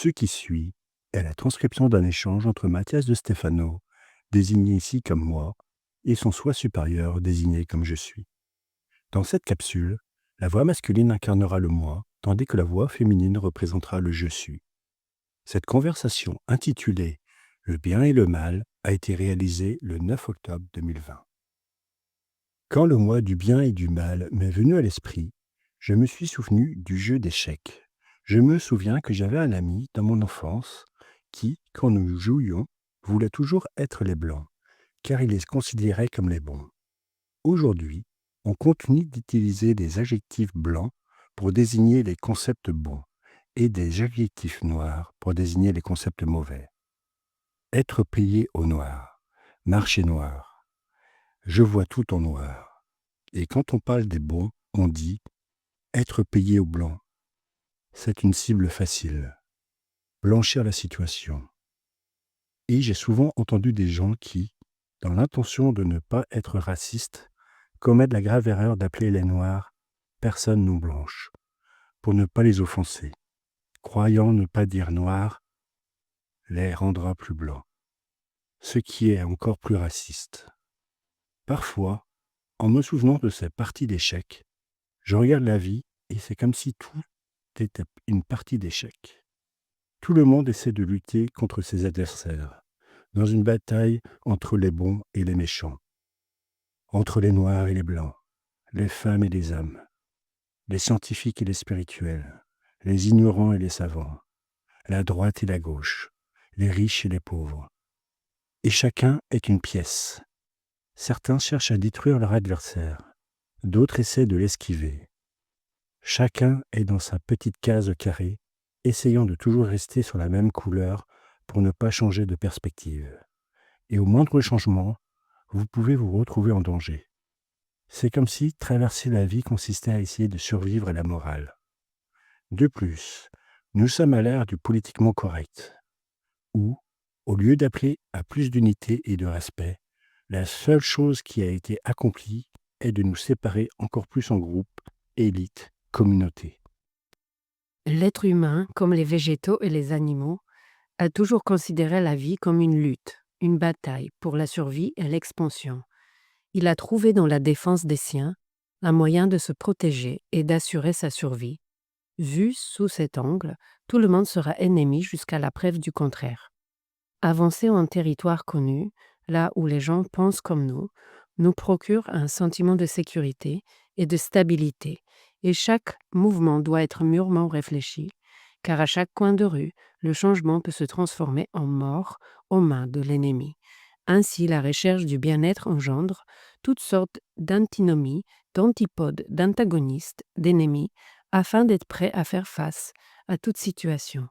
Ce qui suit est la transcription d'un échange entre Mathias de Stefano, désigné ici comme moi, et son soi supérieur, désigné comme je suis. Dans cette capsule, la voix masculine incarnera le moi, tandis que la voix féminine représentera le je suis. Cette conversation intitulée Le bien et le mal a été réalisée le 9 octobre 2020. Quand le moi du bien et du mal m'est venu à l'esprit, je me suis souvenu du jeu d'échecs. Je me souviens que j'avais un ami dans mon enfance qui, quand nous jouions, voulait toujours être les blancs, car il les considérait comme les bons. Aujourd'hui, on continue d'utiliser des adjectifs blancs pour désigner les concepts bons et des adjectifs noirs pour désigner les concepts mauvais. Être payé au noir, marcher noir. Je vois tout en noir. Et quand on parle des bons, on dit être payé au blanc. C'est une cible facile. Blanchir la situation. Et j'ai souvent entendu des gens qui, dans l'intention de ne pas être racistes, commettent la grave erreur d'appeler les Noirs personnes non blanches, pour ne pas les offenser, croyant ne pas dire noir les rendra plus blancs, ce qui est encore plus raciste. Parfois, en me souvenant de ces parties d'échecs, je regarde la vie et c'est comme si tout était une partie d'échecs. Tout le monde essaie de lutter contre ses adversaires, dans une bataille entre les bons et les méchants, entre les noirs et les blancs, les femmes et les hommes, les scientifiques et les spirituels, les ignorants et les savants, la droite et la gauche, les riches et les pauvres. Et chacun est une pièce. Certains cherchent à détruire leur adversaire, d'autres essaient de l'esquiver. Chacun est dans sa petite case carrée, essayant de toujours rester sur la même couleur pour ne pas changer de perspective. Et au moindre changement, vous pouvez vous retrouver en danger. C'est comme si traverser la vie consistait à essayer de survivre à la morale. De plus, nous sommes à l'ère du politiquement correct, où, au lieu d'appeler à plus d'unité et de respect, la seule chose qui a été accomplie est de nous séparer encore plus en groupes, élites, communautés. L'être humain, comme les végétaux et les animaux, a toujours considéré la vie comme une lutte, une bataille pour la survie et l'expansion. Il a trouvé dans la défense des siens un moyen de se protéger et d'assurer sa survie. Vu sous cet angle, tout le monde sera ennemi jusqu'à la preuve du contraire. Avancer en territoire connu, là où les gens pensent comme nous procure un sentiment de sécurité et de stabilité, et chaque mouvement doit être mûrement réfléchi, car à chaque coin de rue, le changement peut se transformer en mort aux mains de l'ennemi. Ainsi, la recherche du bien-être engendre toutes sortes d'antinomies, d'antipodes, d'antagonistes, d'ennemis, afin d'être prêt à faire face à toute situation.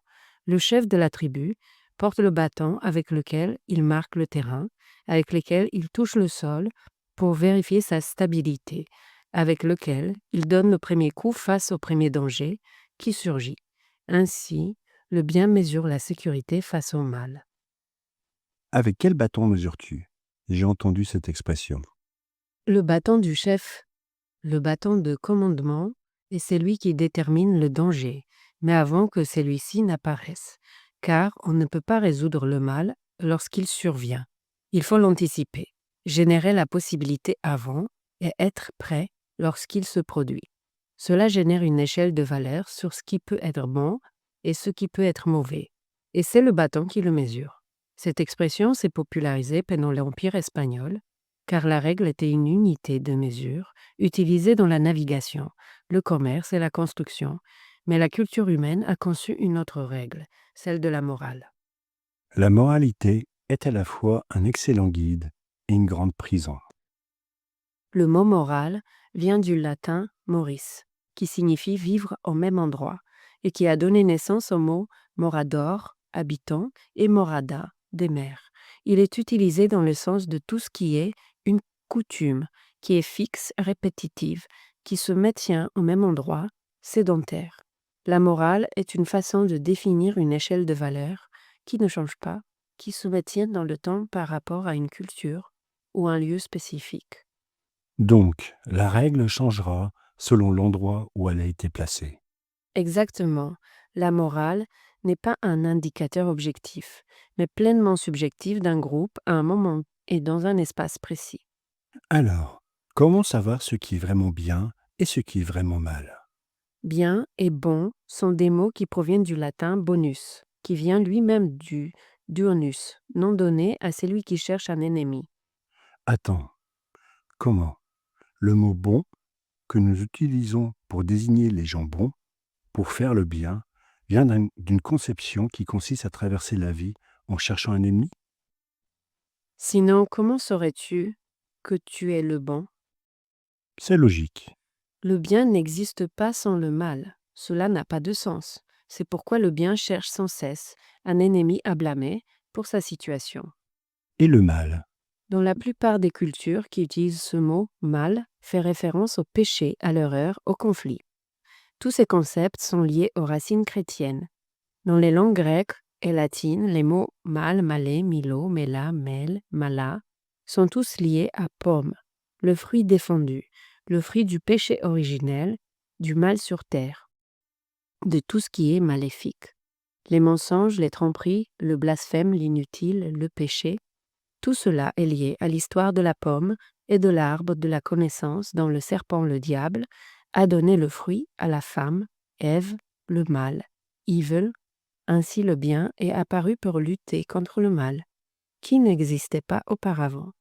Le chef de la tribu porte le bâton avec lequel il marque le terrain, avec lequel il touche le sol pour vérifier sa stabilité, avec lequel il donne le premier coup face au premier danger qui surgit. Ainsi, le bien mesure la sécurité face au mal. Avec quel bâton mesures-tu? J'ai entendu cette expression. Le bâton du chef, le bâton de commandement, est celui qui détermine le danger, mais avant que celui-ci n'apparaisse, car on ne peut pas résoudre le mal lorsqu'il survient. Il faut l'anticiper, générer la possibilité avant et être prêt lorsqu'il se produit. Cela génère une échelle de valeur sur ce qui peut être bon et ce qui peut être mauvais, et c'est le bâton qui le mesure. Cette expression s'est popularisée pendant l'Empire espagnol, car la règle était une unité de mesure utilisée dans la navigation, le commerce et la construction, mais la culture humaine a conçu une autre règle, celle de la morale. La moralité est à la fois un excellent guide et une grande prison. Le mot moral vient du latin moris, qui signifie vivre au même endroit, et qui a donné naissance au mot morador, habitant, et morada, des mers. Il est utilisé dans le sens de tout ce qui est une coutume, qui est fixe, répétitive, qui se maintient au même endroit, sédentaire. La morale est une façon de définir une échelle de valeurs qui ne change pas, qui se maintient dans le temps par rapport à une culture ou un lieu spécifique. Donc, la règle changera selon l'endroit où elle a été placée. Exactement. La morale n'est pas un indicateur objectif, mais pleinement subjectif d'un groupe à un moment et dans un espace précis. Alors, comment savoir ce qui est vraiment bien et ce qui est vraiment mal? Bien et bon sont des mots qui proviennent du latin bonus, qui vient lui-même du duonus, nom donné à celui qui cherche un ennemi. Attends, comment? Le mot bon que nous utilisons pour désigner les gens bons, pour faire le bien, vient d'une conception qui consiste à traverser la vie en cherchant un ennemi? Sinon, comment saurais-tu que tu es le bon? C'est logique. Le bien n'existe pas sans le mal. Cela n'a pas de sens. C'est pourquoi le bien cherche sans cesse un ennemi à blâmer pour sa situation. Et le mal? Dans la plupart des cultures qui utilisent ce mot, mal fait référence au péché, à l'erreur, au conflit. Tous ces concepts sont liés aux racines chrétiennes. Dans les langues grecques et latines, les mots mal, malé, milo, mela, mel, mala sont tous liés à pomme, le fruit défendu, le fruit du péché originel, du mal sur terre, de tout ce qui est maléfique. Les mensonges, les tromperies, le blasphème, l'inutile, le péché, tout cela est lié à l'histoire de la pomme et de l'arbre de la connaissance dont le serpent, le diable, a donné le fruit à la femme, Ève, le mal, evil. Ainsi le bien est apparu pour lutter contre le mal, qui n'existait pas auparavant.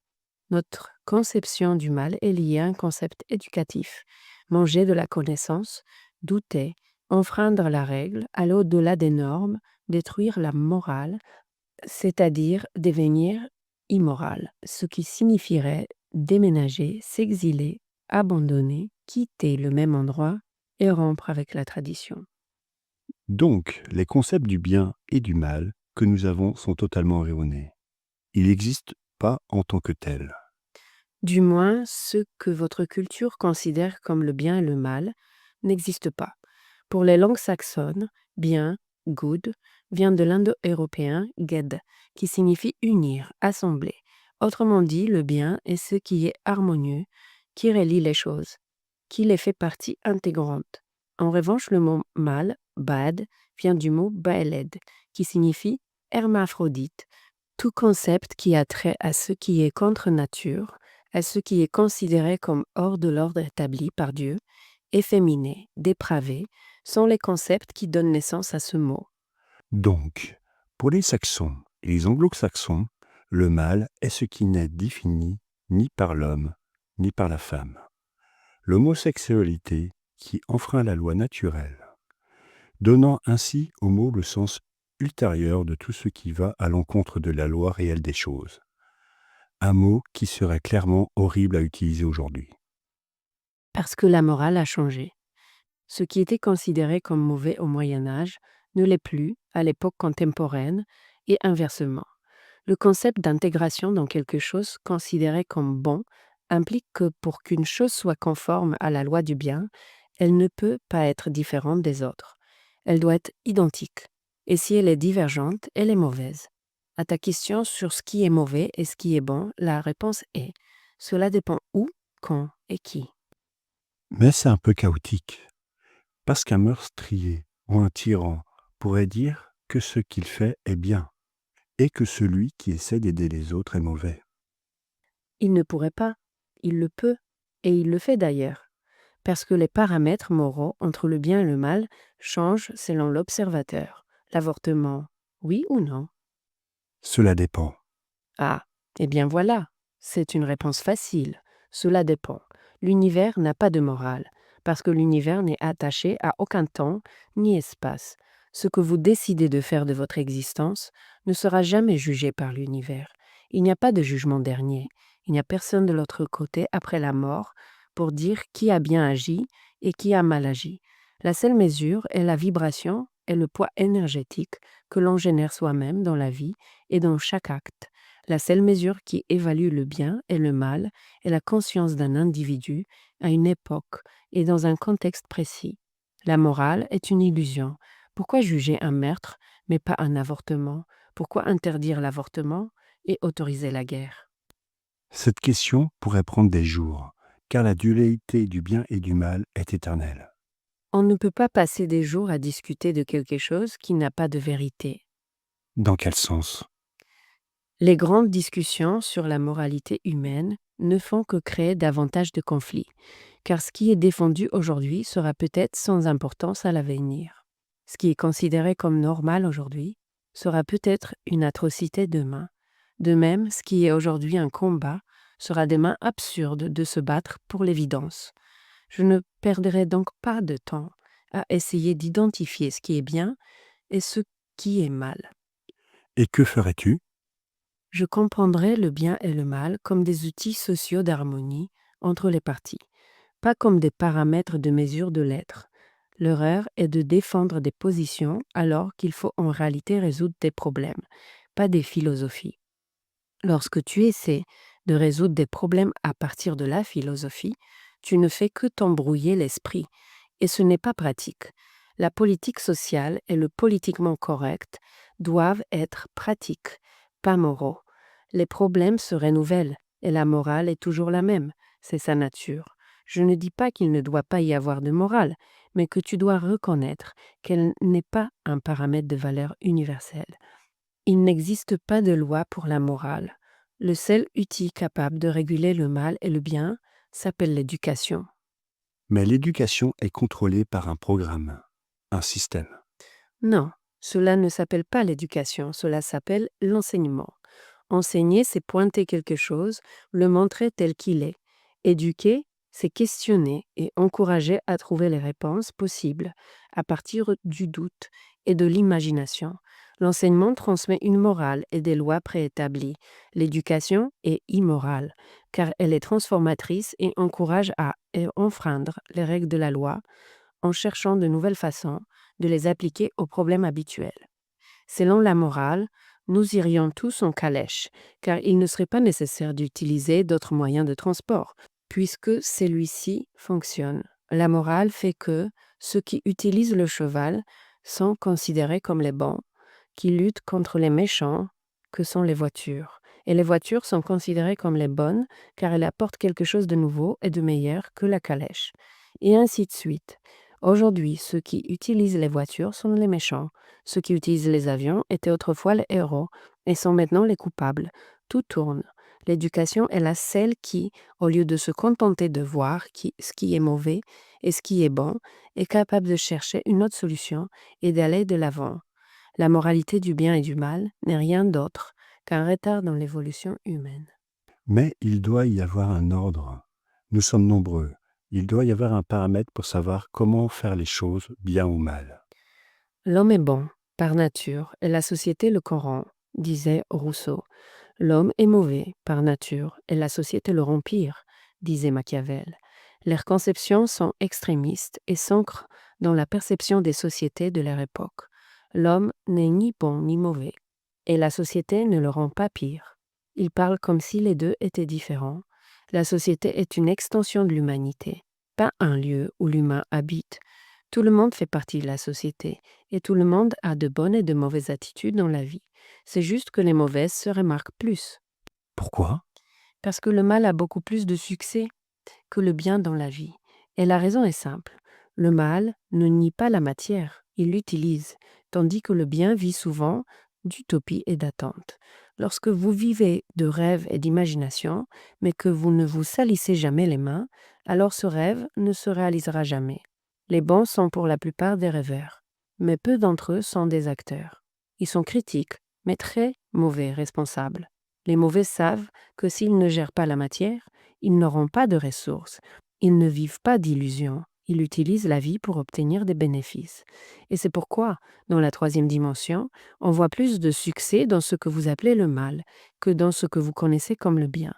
Notre conception du mal est liée à un concept éducatif. Manger de la connaissance, douter, enfreindre la règle, aller au-delà des normes, détruire la morale, c'est-à-dire devenir immoral, ce qui signifierait déménager, s'exiler, abandonner, quitter le même endroit et rompre avec la tradition. Donc, les concepts du bien et du mal que nous avons sont totalement erronés. Ils n'existent pas en tant que tels. Du moins, ce que votre culture considère comme le bien et le mal n'existe pas. Pour les langues saxonnes, bien, good, vient de l'indo-européen ged, qui signifie unir, assembler. Autrement dit, le bien est ce qui est harmonieux, qui relie les choses, qui les fait partie intégrante. En revanche, le mot mal, bad, vient du mot baeled, qui signifie hermaphrodite, tout concept qui a trait à ce qui est contre nature, à ce qui est considéré comme hors de l'ordre établi par Dieu, efféminé, dépravé, sont les concepts qui donnent naissance à ce mot. Donc, pour les Saxons et les Anglo-Saxons, le mal est ce qui n'est défini ni par l'homme, ni par la femme. L'homosexualité qui enfreint la loi naturelle, donnant ainsi au mot le sens ultérieur de tout ce qui va à l'encontre de la loi réelle des choses. Un mot qui serait clairement horrible à utiliser aujourd'hui. Parce que la morale a changé. Ce qui était considéré comme mauvais au Moyen Âge ne l'est plus à l'époque contemporaine et inversement. Le concept d'intégration dans quelque chose considéré comme bon implique que pour qu'une chose soit conforme à la loi du bien, elle ne peut pas être différente des autres. Elle doit être identique. Et si elle est divergente, elle est mauvaise. À ta question sur ce qui est mauvais et ce qui est bon, la réponse est: cela dépend où, quand et qui. Mais c'est un peu chaotique, parce qu'un meurtrier ou un tyran pourrait dire que ce qu'il fait est bien, et que celui qui essaie d'aider les autres est mauvais. Il ne pourrait pas, il le peut, et il le fait d'ailleurs, parce que les paramètres moraux entre le bien et le mal changent selon l'observateur. L'avortement, oui ou non? Cela dépend. Ah, eh bien voilà, c'est une réponse facile. Cela dépend. L'univers n'a pas de morale, parce que l'univers n'est attaché à aucun temps ni espace. Ce que vous décidez de faire de votre existence ne sera jamais jugé par l'univers. Il n'y a pas de jugement dernier. Il n'y a personne de l'autre côté après la mort pour dire qui a bien agi et qui a mal agi. La seule mesure est la vibration et le poids énergétique que l'on génère soi-même dans la vie et dans chaque acte. La seule mesure qui évalue le bien et le mal est la conscience d'un individu à une époque et dans un contexte précis. La morale est une illusion. Pourquoi juger un meurtre, mais pas un avortement? Pourquoi interdire l'avortement et autoriser la guerre? Cette question pourrait prendre des jours, car la dualité du bien et du mal est éternelle. On ne peut pas passer des jours à discuter de quelque chose qui n'a pas de vérité. Dans quel sens? Les grandes discussions sur la moralité humaine ne font que créer davantage de conflits, car ce qui est défendu aujourd'hui sera peut-être sans importance à l'avenir. Ce qui est considéré comme normal aujourd'hui sera peut-être une atrocité demain. De même, ce qui est aujourd'hui un combat sera demain absurde de se battre pour l'évidence. Je ne perdrai donc pas de temps à essayer d'identifier ce qui est bien et ce qui est mal. Et que ferais-tu? Je comprendrai le bien et le mal comme des outils sociaux d'harmonie entre les parties, pas comme des paramètres de mesure de l'être. L'erreur est de défendre des positions alors qu'il faut en réalité résoudre des problèmes, pas des philosophies. Lorsque tu essaies de résoudre des problèmes à partir de la philosophie, tu ne fais que t'embrouiller l'esprit, et ce n'est pas pratique. La politique sociale et le politiquement correct doivent être pratiques, pas moraux. Les problèmes se renouvellent, et la morale est toujours la même, c'est sa nature. Je ne dis pas qu'il ne doit pas y avoir de morale, mais que tu dois reconnaître qu'elle n'est pas un paramètre de valeur universelle. Il n'existe pas de loi pour la morale. Le seul outil capable de réguler le mal et le bien s'appelle l'éducation. Mais l'éducation est contrôlée par un programme, un système. Non, cela ne s'appelle pas l'éducation, cela s'appelle l'enseignement. Enseigner, c'est pointer quelque chose, le montrer tel qu'il est. Éduquer, c'est questionner et encourager à trouver les réponses possibles à partir du doute et de l'imagination. L'enseignement transmet une morale et des lois préétablies. L'éducation est immorale, car elle est transformatrice et encourage à enfreindre les règles de la loi en cherchant de nouvelles façons de les appliquer aux problèmes habituels. Selon la morale, nous irions tous en calèche, car il ne serait pas nécessaire d'utiliser d'autres moyens de transport, puisque celui-ci fonctionne. La morale fait que ceux qui utilisent le cheval sont considérés comme les bons, qui luttent contre les méchants, que sont les voitures. Et les voitures sont considérées comme les bonnes, car elles apportent quelque chose de nouveau et de meilleur que la calèche. Et ainsi de suite. Aujourd'hui, ceux qui utilisent les voitures sont les méchants. Ceux qui utilisent les avions étaient autrefois les héros et sont maintenant les coupables. Tout tourne. L'éducation est la celle qui, au lieu de se contenter de voir ce qui est mauvais et ce qui est bon, est capable de chercher une autre solution et d'aller de l'avant. La moralité du bien et du mal n'est rien d'autre qu'un retard dans l'évolution humaine. Mais il doit y avoir un ordre. Nous sommes nombreux. Il doit y avoir un paramètre pour savoir comment faire les choses bien ou mal. L'homme est bon, par nature, et la société le corrompt, disait Rousseau. L'homme est mauvais, par nature, et la société le rend pire, disait Machiavel. Leurs conceptions sont extrémistes et s'ancrent dans la perception des sociétés de leur époque. L'homme n'est ni bon ni mauvais, et la société ne le rend pas pire. Ils parlent comme si les deux étaient différents. La société est une extension de l'humanité, pas un lieu où l'humain habite. Tout le monde fait partie de la société, et tout le monde a de bonnes et de mauvaises attitudes dans la vie. C'est juste que les mauvaises se remarquent plus, Pourquoi? parce que le mal a beaucoup plus de succès que le bien dans la vie. Et la raison est simple. Le mal ne nie pas la matière, il l'utilise, tandis que le bien vit souvent d'utopie et d'attente. Lorsque vous vivez de rêves et d'imagination, mais que vous ne vous salissez jamais les mains, alors ce rêve ne se réalisera jamais. Les bons sont pour la plupart des rêveurs, mais peu d'entre eux sont des acteurs. Ils sont critiques, mais très mauvais responsables. Les mauvais savent que s'ils ne gèrent pas la matière, ils n'auront pas de ressources. Ils ne vivent pas d'illusions. Ils utilisent la vie pour obtenir des bénéfices. Et c'est pourquoi, dans la troisième dimension, on voit plus de succès dans ce que vous appelez le mal que dans ce que vous connaissez comme le bien.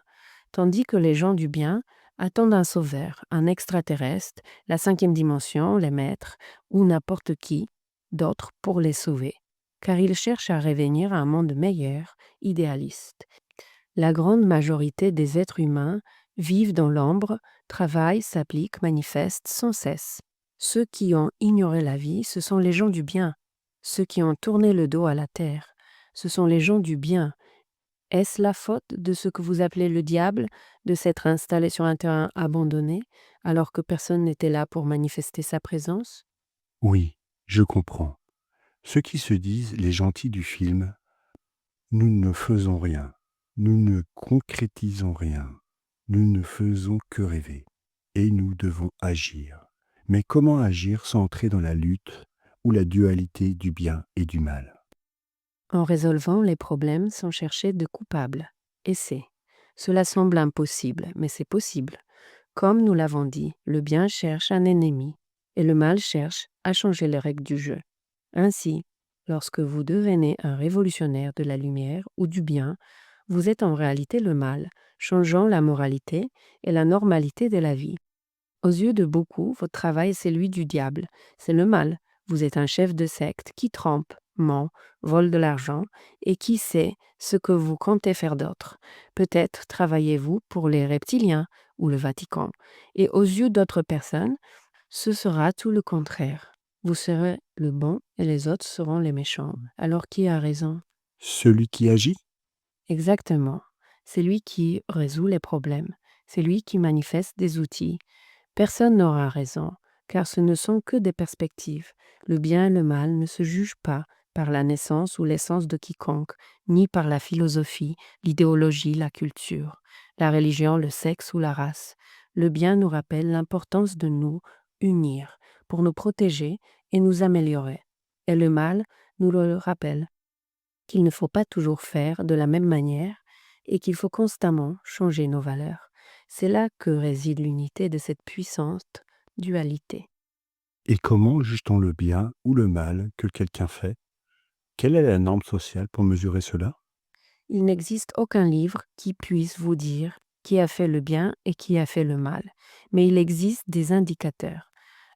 Tandis que les gens du bien attendent un sauveur, un extraterrestre, la cinquième dimension, les maîtres, ou n'importe qui d'autre pour les sauver. Car ils cherchent à revenir à un monde meilleur, idéaliste. La grande majorité des êtres humains vivent dans l'ombre, travaillent, s'appliquent, manifestent sans cesse. Ceux qui ont ignoré la vie, ce sont les gens du bien. Ceux qui ont tourné le dos à la terre, ce sont les gens du bien. Est-ce la faute de ce que vous appelez le diable de s'être installé sur un terrain abandonné alors que personne n'était là pour manifester sa présence? Oui, je comprends. Ceux qui se disent les gentils du film, nous ne faisons rien, nous ne concrétisons rien, nous ne faisons que rêver, et nous devons agir. Mais comment agir sans entrer dans la lutte ou la dualité du bien et du mal? En résolvant les problèmes sans chercher de coupable. Essai. Cela semble impossible, mais c'est possible. Comme nous l'avons dit, le bien cherche un ennemi et le mal cherche à changer les règles du jeu. Ainsi, lorsque vous devenez un révolutionnaire de la lumière ou du bien, vous êtes en réalité le mal, changeant la moralité et la normalité de la vie. Aux yeux de beaucoup, votre travail est celui du diable. C'est le mal. Vous êtes un chef de secte qui trompe, ment, vole de l'argent et qui sait ce que vous comptez faire d'autre. Peut-être travaillez-vous pour les reptiliens ou le Vatican. Et aux yeux d'autres personnes, ce sera tout le contraire. Vous serez le bon et les autres seront les méchants. Alors qui a raison? Celui qui agit? Exactement. C'est lui qui résout les problèmes. C'est lui qui manifeste des outils. Personne n'aura raison, car ce ne sont que des perspectives. Le bien et le mal ne se jugent pas par la naissance ou l'essence de quiconque, ni par la philosophie, l'idéologie, la culture, la religion, le sexe ou la race. Le bien nous rappelle l'importance de nous unir pour nous protéger et nous améliorer. Et le mal nous le rappelle qu'il ne faut pas toujours faire de la même manière et qu'il faut constamment changer nos valeurs. C'est là que réside l'unité de cette puissante dualité. Et comment juge-t-on le bien ou le mal que quelqu'un fait? Quelle est la norme sociale pour mesurer cela? Il n'existe aucun livre qui puisse vous dire qui a fait le bien et qui a fait le mal, mais il existe des indicateurs.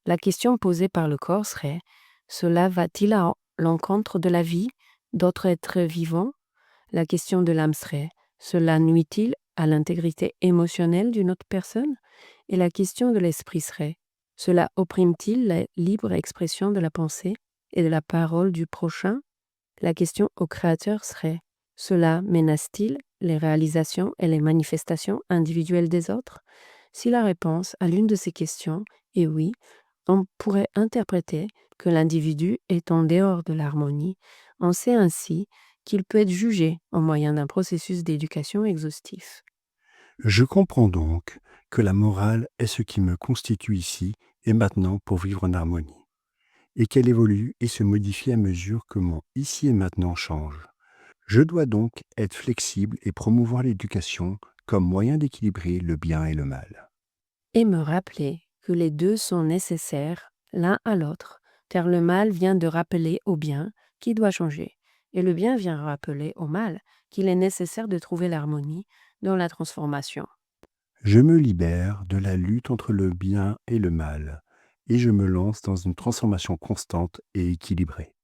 La question posée par le corps serait: cela va-t-il à l'encontre de la vie d'autres êtres vivants? La question de l'âme serait: cela nuit-il à l'intégrité émotionnelle d'une autre personne? Et la question de l'esprit serait: cela opprime-t-il la libre expression de la pensée et de la parole du prochain? La question au créateur serait: cela menace-t-il les réalisations et les manifestations individuelles des autres? Si la réponse à l'une de ces questions est oui, on pourrait interpréter que l'individu est en dehors de l'harmonie. On sait ainsi qu'il peut être jugé au moyen d'un processus d'éducation exhaustif. Je comprends donc que la morale est ce qui me constitue ici et maintenant pour vivre en harmonie, et qu'elle évolue et se modifie à mesure que mon ici et maintenant change. Je dois donc être flexible et promouvoir l'éducation comme moyen d'équilibrer le bien et le mal. Et me rappeler que les deux sont nécessaires l'un à l'autre, car le mal vient de rappeler au bien qui doit changer, et le bien vient rappeler au mal qu'il est nécessaire de trouver l'harmonie dans la transformation. Je me libère de la lutte entre le bien et le mal, et je me lance dans une transformation constante et équilibrée.